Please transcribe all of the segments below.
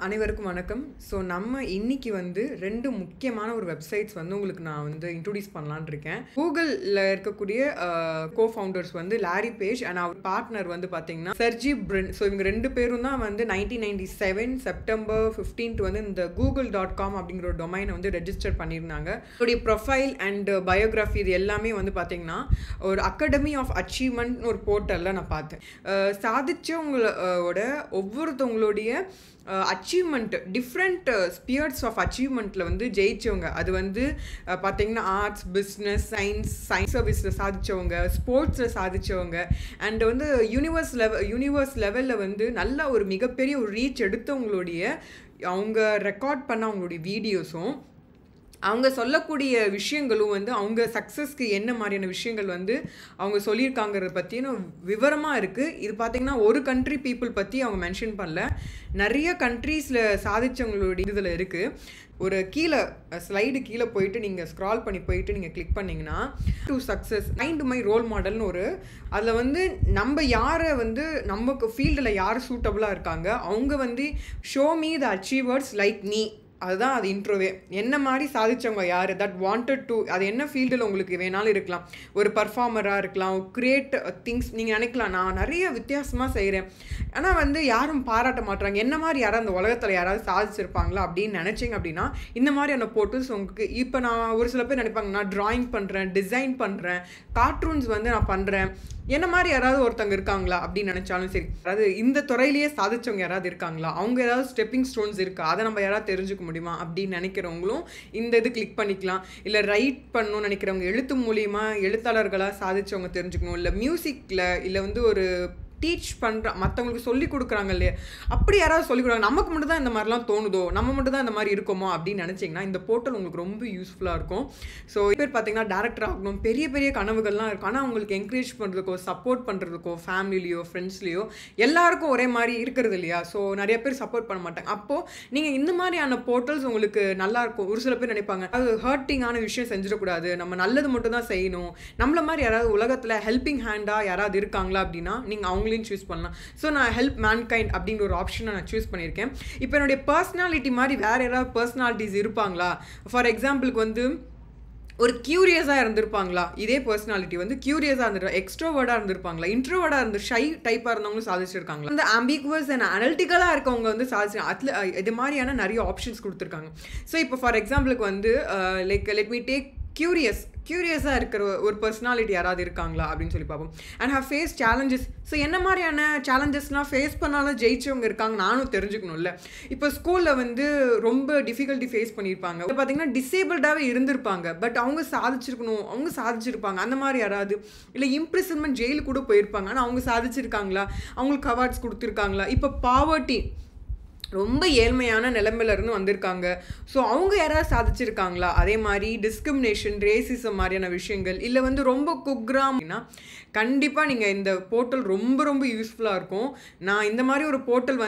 அனைவருக்கும் வணக்கம். ஸோ நம்ம இன்னைக்கு ரெண்டு முக்கியமான ஒரு வெப்சைட்ஸ் உங்களுக்கு நான் இன்ட்ரோடியூஸ் பண்ணலான்னு இருக்கேன். கூகுளில் இருக்கக்கூடிய co founders Larry Page and அவர் பார்ட்னர் பார்த்தீங்கன்னா சர்ஜி பிரின். ஸோ இவங்க ரெண்டு பேரும் தான் 1997 செப்டம்பர் 15 இந்த google.com அப்படிங்கிற ஒரு டொமைனை ரெஜிஸ்டர் பண்ணியிருந்தாங்க. அவருடைய ப்ரொஃபைல் அண்ட் பயோகிராஃபி இது எல்லாமே பார்த்தீங்கன்னா ஒரு அகாடமி ஆஃப் அச்சீவ்மெண்ட் ஒரு போர்ட்டலில் நான் பார்த்தேன். சாதிச்சவங்களோட ஒவ்வொருத்தவங்களுடைய அச்சீவ்மெண்ட் டிஃப்ரெண்ட் ஸ்பியர்ஸ் ஆஃப் அச்சீவ்மெண்ட்டில் ஜெயிச்சவங்க. அது பார்த்தீங்கன்னா ஆர்ட்ஸ், பிஸ்னஸ், சயின்ஸ் சர்வீஸில் சாதித்தவங்க, ஸ்போர்ட்ஸில் சாதித்தவங்க அண்ட் யூனிவர்ஸ் லெவலில் நல்ல ஒரு மிகப்பெரிய ஒரு ரீச் எடுத்தவங்களுடைய அவங்க ரெக்கார்ட் பண்ண அவங்களுடைய வீடியோஸும் அவங்க சொல்லக்கூடிய விஷயங்களும் அவங்க சக்ஸஸ்க்கு என்ன மாதிரியான விஷயங்கள் அவங்க சொல்லியிருக்காங்கிறத பற்றின விவரமாக இருக்குது. இது பார்த்திங்கன்னா ஒரு கண்ட்ரி பீப்புள் பற்றி அவங்க மென்ஷன் பண்ணல, நிறைய கண்ட்ரீஸில் சாதித்தவங்களுடைய இதில் இருக்குது. ஒரு ஸ்லைடு கீழே போயிட்டு நீங்கள் ஸ்க்ரால் பண்ணி போயிட்டு நீங்கள் கிளிக் பண்ணிங்கன்னா to success to my role மாடல்னு அதில் நம்ம யாரை நமக்கு ஃபீல்டில் யார் சூட்டபுளாக இருக்காங்க அவங்க show me the achievers like me. அதுதான் அது இன்ட்ரோவே. என்ன மாதிரி சாதிச்சவங்க யார் தட் வாண்டட் டு, அது என்ன ஃபீல்டில் உங்களுக்கு வேணாலும் இருக்கலாம். ஒரு பர்ஃபார்மராக இருக்கலாம், கிரியேட் திங்ஸ் நீங்கள் நினைக்கலாம் நான் நிறைய வித்தியாசமாக செய்கிறேன் ஆனால் யாரும் பாராட்ட மாட்டாங்க, என்ன மாதிரி யாராவது அந்த உலகத்தில் யாராவது சாதிச்சிருப்பாங்களா அப்படின்னு நினச்சிங்க அப்படின்னா இந்த மாதிரியான போட்டோஸ் உங்களுக்கு இப்போ நான் ஒரு சில பேர் நினைப்பாங்க நான் ட்ராயிங் பண்ணுறேன், டிசைன் பண்ணுறேன், கார்ட்டூன்ஸ் நான் பண்ணுறேன், என்ன மாதிரி யாராவது ஒருத்தங்க இருக்காங்களா அப்படின்னு நினச்சாலும் சரி, அதாவது இந்த துறையிலேயே சாதிச்சவங்க யாராவது இருக்காங்களா, அவங்க ஏதாவது ஸ்டெப்பிங் ஸ்டோன்ஸ் இருக்கா, அதை நம்ம யாராவது தெரிஞ்சுக்க முடியுமா அப்படின்னு நினைக்கிறவங்களும் இந்த இது கிளிக் பண்ணிக்கலாம். இல்லை ரைட் பண்ணணும்னு நினைக்கிறவங்க எழுத்து மூலியமாக எழுத்தாளர்களாக சாதிச்சவங்க தெரிஞ்சுக்கணும், இல்லை மியூசிக்கில் இல்லை ஒரு டீச் பண்ணுற மற்றவங்களுக்கு சொல்லிக் கொடுக்குறாங்க இல்லையா, அப்படி யாராவது சொல்லிக் கொடுக்குறாங்க நமக்கு மட்டும் தான் இந்த மாதிரிலாம் தோணுதோ, நம்ம மட்டும் தான் இந்த மாதிரி இருக்கோமோ அப்படின்னு நினச்சிங்கன்னா இந்த போர்ட்டல் உங்களுக்கு ரொம்ப யூஸ்ஃபுல்லாக இருக்கும். ஸோ பேர் பார்த்தீங்கன்னா டேரக்டர் ஆகணும், பெரிய பெரிய கனவுகள்லாம் இருக்கும், ஆனால் அவங்களுக்கு என்கரேஜ் பண்ணுறதுக்கோ சப்போர்ட் பண்ணுறதுக்கோ ஃபேமிலிலையோ ஃப்ரெண்ட்ஸ்லையோ எல்லாருக்கும் ஒரே மாதிரி இருக்கிறது இல்லையா. ஸோ நிறைய பேர் சப்போர்ட் பண்ண மாட்டாங்க. அப்போது நீங்கள் இந்த மாதிரியான போர்ட்டல்ஸ் உங்களுக்கு நல்லாயிருக்கும். ஒரு சில பேர் நினைப்பாங்க அது ஹர்ட்டிங்கான விஷயம் செஞ்சிடக்கூடாது, நம்ம நல்லது மட்டும் தான் செய்யணும், நம்மள மாதிரி யாராவது உலகத்தில் ஹெல்பிங் ஹேண்டாக யாராவது இருக்காங்களா அப்படின்னா நீங்கள் அவங்க சூஸ் பண்ணலாம். ஸோ நான் ஹெல்ப் மேன்கைண்ட் அப்படிங்கிற ஒரு ஆப்ஷனை நான் சூஸ் பண்ணியிருக்கேன். இப்போ என்னுடைய பர்சனாலிட்டி மாதிரி வேறு யாராவது பர்சனாலிட்டிஸ் இருப்பாங்களா, ஃபார் எக்ஸாம்பிளுக்கு ஒரு கியூரியஸாக இருந்திருப்பாங்களா, இதே பர்சனாலிட்டி கியூரியஸாக இருந்துட்டு எக்ஸ்ட்ரோவர்டாக இருந்திருப்பாங்களா, இன்ட்ரோவர்டாக இருந்து ஷை டைப்பாக இருந்தவங்களும் சாதிச்சிருக்காங்களா, அந்த ஆம்பிகுவஸ் அண்ட் அனலிட்டிக்கலாக இருக்கவங்க சாதிச்சு அதில் இது மாதிரியான நிறைய ஆப்ஷன்ஸ் கொடுத்துருக்காங்க. ஸோ இப்போ ஃபார் எக்ஸாம்பிளுக்கு லெட் மீ டேக் கியூரியஸாக இருக்கிற ஒரு பர்சனாலிட்டி யாராவது இருக்காங்களா அப்படின்னு சொல்லி பார்ப்போம். And how face challenges. So என்ன மாதிரியான சேலஞ்சஸ்லாம் ஃபேஸ் பண்ணாலும் ஜெயிச்சவங்க இருக்காங்க நானும் தெரிஞ்சுக்கணும்ல. இப்போ ஸ்கூலில் ரொம்ப டிஃபிகல்ட்டி ஃபேஸ் பண்ணியிருப்பாங்க, பார்த்தீங்கன்னா டிசேபிள்டாகவே இருந்திருப்பாங்க, பட் அவங்க சாதிச்சிருப்பாங்க. அந்த மாதிரி யாராவது இல்லை இம்ப்ரிசன்மெண்ட் ஜெயிலுக்கு கூட போயிருப்பாங்க, ஆனால் அவங்க சாதிச்சிருக்காங்களா, அவங்களுக்கு அவார்ட்ஸ் கொடுத்துருக்காங்களா. இப்போ பாவர்ட்டி ரொம்ப ஏழ்மையான நிலைமையிலேருந்து வந்திருக்காங்க, ஸோ அவங்க யாராவது சாதிச்சிருக்காங்களா. அதே மாதிரி டிஸ்கிரிமினேஷன், ரேசிசம் மாதிரியான விஷயங்கள் இல்லை ரொம்ப குக்ராம்னா கண்டிப்பாக நீங்கள் இந்த போர்ட்டல் ரொம்ப ரொம்ப யூஸ்ஃபுல்லாக இருக்கும். நான் இந்த மாதிரி ஒரு போர்ட்டல்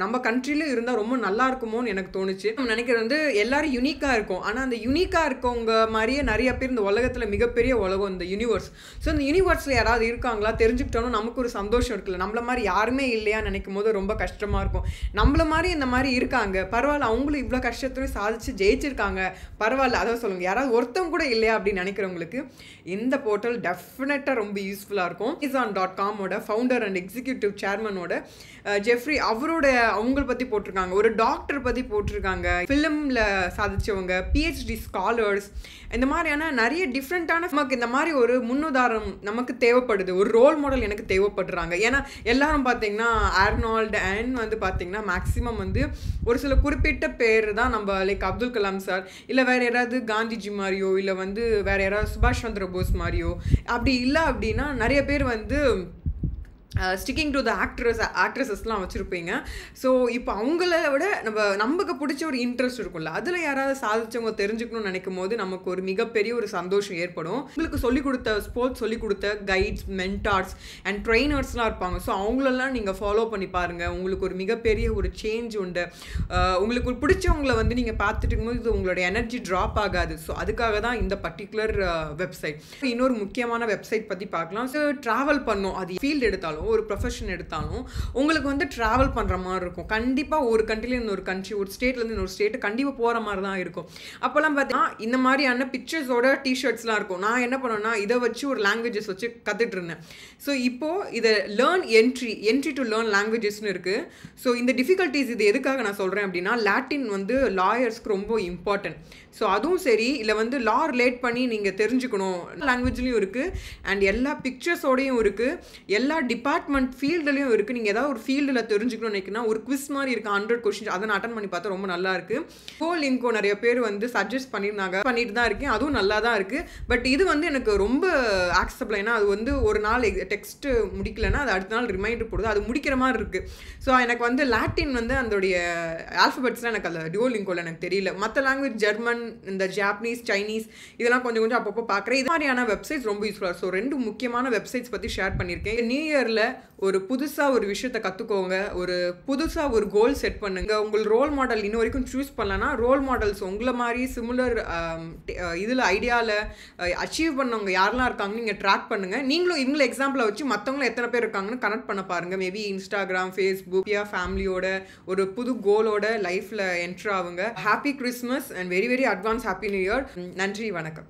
நம்ம கண்ட்ரியில் இருந்தால் ரொம்ப நல்லா இருக்குமோன்னு எனக்கு தோணுச்சு. நம்ம நினைக்கிறது எல்லாரும் யூனிக்காக இருக்கும், ஆனால் அந்த யூனிக்காக இருக்கவங்க மாதிரியே நிறைய பேர் இந்த உலகத்தில் மிகப்பெரிய உலகம் இந்த யூனிவர்ஸ். ஸோ இந்த யூனிவர்ஸில் யாராவது இருக்காங்களா தெரிஞ்சுக்கிட்டோன்னா நமக்கு ஒரு சந்தோஷம் இருக்குல்ல. நம்மள மாதிரி யாருமே இல்லையான்னு நினைக்கும் போது ரொம்ப கஷ்டமாக இருக்கும். நம்மள மாதிரி இந்த மாதிரி இருக்காங்க, பரவாயில்ல, அவங்களும் இவ்வளோ கஷ்டத்தையும் சாதிச்சு ஜெயிச்சிருக்காங்க, பரவாயில்ல, அதான் சொல்லுங்கள், யாராவது ஒருத்தவங்க கூட இல்லையா அப்படின்னு நினைக்கிறவங்களுக்கு இந்த போர்ட்டல் டெஃபினட்டாக ரொம்ப யூஸ்ஃபுல்லாக இருக்கும். Amazon.com ஃபவுண்டர் அண்ட் எக்ஸிக்யூட்டிவ் சேர்மனோட ஜெஃப்ரி அவங்கள பற்றி போட்டிருக்காங்க, ஒரு டாக்டர் பற்றி போட்டிருக்காங்க, ஃபிலிமில் சாதிச்சவங்க, PhD ஸ்காலர்ஸ், இந்த மாதிரியான நிறைய டிஃப்ரெண்ட்டான நமக்கு இந்த மாதிரி ஒரு முன்னுதாரணம் நமக்கு தேவைப்படுது, ஒரு ரோல் மாடல் எனக்கு தேவைப்படுறாங்க. ஏன்னா எல்லாரும் பார்த்தீங்கன்னா ஆர்னால்டு அண்ட் பார்த்தீங்கன்னா மேக்ஸிமம் ஒரு சில குறிப்பிட்ட பேர் தான் நம்ம லைக் அப்துல் கலாம் சார் இல்லை வேறு யாராவது காந்திஜி மாதிரியோ இல்லை வேறு யாராவது சுபாஷ் சந்திர போஸ் மாதிரியோ அப்படி இல்லை அப்படின்னா நிறைய பேர் ஸ்டிக்கிங் டு த ஆக்ட்ரஸஸ்லாம் வச்சுருப்பீங்க. ஸோ இப்போ அவங்கள விட நமக்கு பிடிச்ச ஒரு இன்ட்ரெஸ்ட் இருக்கும்ல, அதில் யாராவது சாதிச்சவங்க தெரிஞ்சுக்கணும்னு நினைக்கும் போது நமக்கு ஒரு மிகப்பெரிய ஒரு சந்தோஷம் ஏற்படும். உங்களுக்கு சொல்லிக் கொடுத்த ஸ்போர்ட்ஸ் சொல்லிக் கொடுத்த கைட்ஸ், மென்டார்ஸ் அண்ட் ட்ரெயினர்ஸ்லாம் இருப்பாங்க. ஸோ அவங்களெல்லாம் நீங்கள் ஃபாலோ பண்ணி பாருங்கள், உங்களுக்கு ஒரு மிகப்பெரிய ஒரு சேஞ்ச் உண்டு. உங்களுக்கு பிடிச்சவங்கள நீங்கள் பார்த்துட்டு இருக்கும்போது இது உங்களோட எனர்ஜி ட்ராப் ஆகாது. ஸோ அதுக்காக தான் இந்த பர்டிகுலர் வெப்சைட். இன்னொரு முக்கியமான வெப்சைட் பற்றி பார்க்கலாம். ஸோ ட்ராவல் பண்ணோம், அது ஃபீல்டு எடுத்தாலும் எடுத்தாலும் ஒரு ப்ரொஃபஷன் எடுத்தாலும் உங்களுக்கு வந்து ட்ராவல் பண்ணுற மாதிரி இருக்கும். கண்டிப்பாக ஒரு கண்ட்ரிலேருந்து ஒரு கண்ட்ரி, ஒரு ஸ்டேட்லேருந்து இன்னொரு ஸ்டேட்டு கண்டிப்பாக போகிற மாதிரி தான் இருக்கும். அப்போல்லாம் பார்த்தீங்கன்னா இந்த மாதிரியான பிக்சர்ஸோட டிஷர்ட்ஸ்லாம் இருக்கும். நான் என்ன பண்ணேன்னா இதை வச்சு ஒரு லாங்குவேஜஸ் வச்சு கற்றுட்டு இருந்தேன். ஸோ இப்போது இதை என்ட்ரி டு லேர்ன் லாங்குவேஜஸ்னு இருக்குது. ஸோ இந்த டிஃபிகல்ட்டிஸ் இது எதுக்காக நான் சொல்கிறேன் அப்படின்னா, லாட்டின் வந்து லாயர்ஸ்க்கு ரொம்ப இம்பார்ட்டன்ட். ஸோ அதுவும் சரி, இல்லை வந்து லா ரிலேட் பண்ணி நீங்கள் தெரிஞ்சுக்கணும் லாங்குவேஜ்லேயும் இருக்குது அண்ட் எல்லா பிக்சர்ஸோடையும் இருக்குது, எல்லா டிபார்ட்மெண்ட் ஃபீல்டுலேயும் இருக்குது. நீங்கள் ஏதாவது ஒரு ஃபீல்டில் தெரிஞ்சுக்கணும்னு நினைக்கினா ஒரு குவிஸ் மாதிரி இருக்குது, 100 கொஸ்டின்ஸ். அதை நான் அட்டன் பண்ணி பார்த்தா ரொம்ப நல்லா இருக்குது. லிங்கோ நிறைய பேர் வந்து சஜஸ்ட் பண்ணிட்டு தான் இருக்கேன், அதுவும் நல்லா தான் இருக்குது. பட் இது வந்து எனக்கு ரொம்ப ஆக்செப்டபிள். ஏன்னா அது வந்து ஒரு நாள் டெக்ஸ்ட்டு முடிக்கலைன்னா அது அடுத்த நாள் ரிமைண்டர் போடுது, அது முடிக்கிற மாதிரி இருக்குது. ஸோ எனக்கு வந்து லாட்டின் வந்து அதோடைய ஆல்ஃபபெட்ஸ்லாம் எனக்கு அந்த டியோலிங்கோவில் எனக்கு தெரியல. மற்ற லாங்குவேஜ் ஜெர்மன், இந்த ஜாப்பனீஸ், சைனீஸ் இதெல்லாம் கொஞ்சம் கொஞ்சம் அப்பப்போ பார்க்குறேன். இது மாதிரியான வெப்சைட்ஸ் ரொம்ப யூஸ்ஃபுல்லாக. ஸோ 2 முக்கியமான வெப்சைட்ஸ் பற்றி ஷேர் பண்ணியிருக்கேன். நியூ இயரில் ஒரு புதுசாக ஒரு விஷயத்தை கற்றுக்கோங்க, ஒரு புதுசாக ஒரு கோல் செட் பண்ணுங்க. உங்கள் ரோல் மாடல் இன்ன வரைக்கும் சூஸ் பண்ணலன்னா ரோல் மாடல்ஸ் உங்களை மாதிரி சிமிலர் இதில் ஐடியாவில் அச்சீவ் பண்ணவங்க யாரெல்லாம் இருக்காங்கன்னு நீங்கள் ட்ராக் பண்ணுங்கள். நீங்களும் இவங்களை எக்ஸாம்பிளை வச்சு மற்றவங்களும் எத்தனை பேர் இருக்காங்கன்னு கனெக்ட் பண்ண பாருங்கள். மேபி இன்ஸ்டாகிராம், ஃபேஸ்புக், ஃபேமிலியோட ஒரு புது கோலோட லைஃப்பில் என்ட்ரு ஆகுங்க. Happy Christmas and very very advance happy new year. நன்றி, வணக்கம்.